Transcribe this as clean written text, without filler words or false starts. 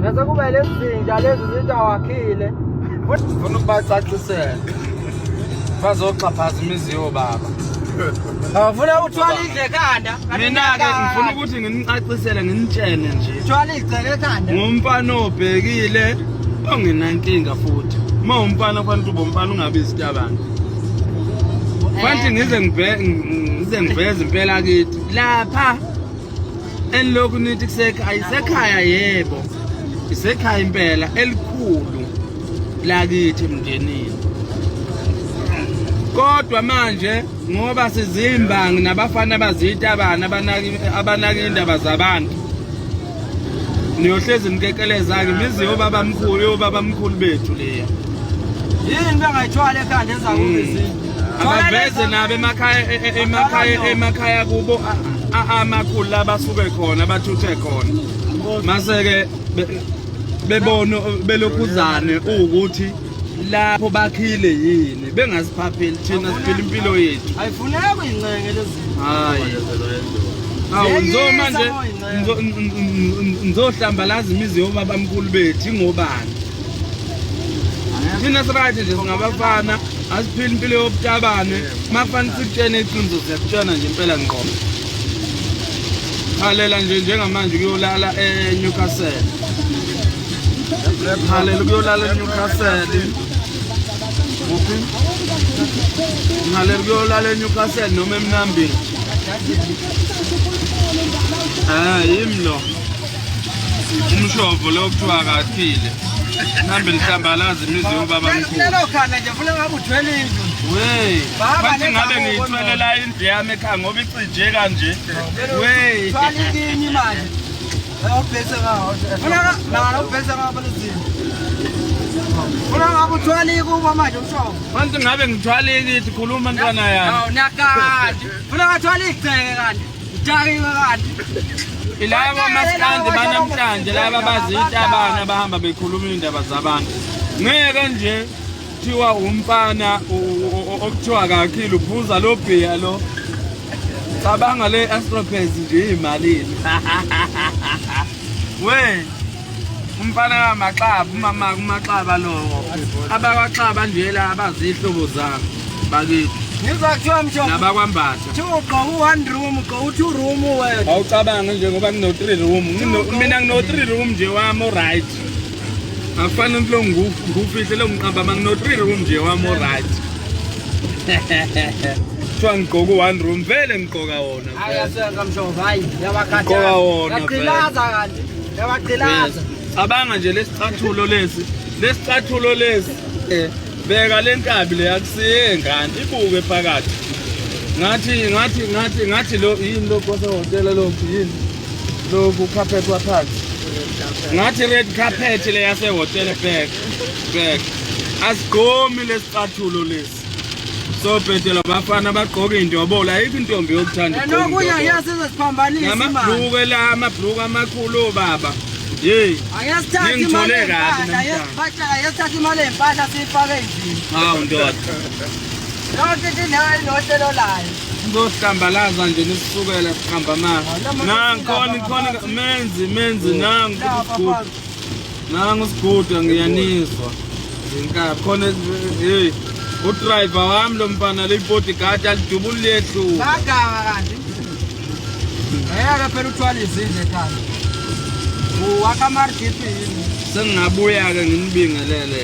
Ngase kube lezinja lezi zinto awakhile. Ufuna ukubacacisela. Bazoxhaphaza imizi yobaba. Awufuna uthwala idle ekhanda. Mina ke ngifuna ukuthi nginicacisele nginitshene nje. Uthwala igceke ekhanda. Ngumfana obhekile ongenankinga futhi. Uma umfana kufanele ube umfana ungabizi itabane. Fanti ngize ngiveze impela kithi lapha enilokhu nithi kusekhaya isekhaya yebo isekhaya impela elikhulu lakithi emndenini kodwa manje ngoba sizimbangi nabafana abazitabana abanaka indaba zabantu niyohlezi nikekeleza ke imizi yobaba mkhulu bethu leya yini bengayithwala ekhanda enza kube izinto abaveze nabe emakhaya kubo amakhulu labasuke khona bathuthe khona mase ke bebono belokhuzane ukuthi lapho bakhile yini bengasiphapheli thina siphila impilo yethu ayifuneka kuyincenge lezi hayi awu manje ngizohlambalaza imizi yobaba mkhulu bethu ingobani thina sibathi nje singabafana asiphila impilo yobutabane mafana sikutshene iqiniso siyakutshena nje impela ngqondo halela nje njengamanje kuyolala eNewcastle halela kuyolala eNewcastle uphi halela kuyolala eNewcastle noma eMnambini yimlo umshovo lo kuthiwa kathile Nambe lihlambalaza imizi yobaba mkhulu. Lelo khana nje ufuna ngabe uthwele indlu. Wey. Bathi ngabe ngiyithwele la indlu yami ekhaya ngoba icije kanje. Wey. Thwala ikinyi manje. Ayobhese ngawo. Ufuna nalo ubhese ngawo lezini. Ufuna ngabe uthwala ikuba manje umshobo. Bathi ngabe ngithwala ikithi khuluma ntwana yami. Awu nakandi. Ufuna ngathwala igceke kanti. Ujakiwe kanti. Ilabo maskandi banamhlanje laba bazitabana bahamba bekhuluma indaba zabantu ngeke nje thiwa umfana okuthiwa kakhulu uphuza lo bheya lo cabanga le astropes nje imalini we umfana kamaxaba umama kumaxaba lo abakaxaba nje la abazihlobo zami bakithi ngizakuthiwa mshobo nabakwambatha uqoqa u1 room uqoqa u2 room wena awucabanga nje ngoba ngino 3 room mina ngino 3 room nje wami alright afana lo ngufihle lo ngiqamba mangino 3 room nje wami alright Twa ngqoqa u1 room vele ngiqoqa wona ayasenga mshobo hayi yabakhatha ngiqoqa wona yaqilaza kanti yabaqilaza cabanga nje lesicathulo lesi beka lenkabi le yakusiye ngani ibuke phakathi ngathi lo yini lo kosa hotel lo yini lo ku carpet waphansi ngathi red carpet le yase hotel back asigomi lesicathulo lesi so phethela bafana bagqoka indobola ayikho intombi yokuthanda nokuya yasize siphambanisa amabhluku la amabhluku amakhulu baba Yey. Ayasithatha imali ayasithatha imali empahla siyifake endlini. Hawu ndoda. Yonke into nayo nohlelo layo. Ngosihlambalaza nje nisukela sikhamba manje. Nangikhona menzi nangu siguda ngiyaniswa. Zinkabi khona hey udriver wami lo mfana le bodyguard alidubula lehlu. Bagama kanti. Yeka phela uthwala izindle kanti. Wakamar kipi. Sengabuya ke nginibingelele.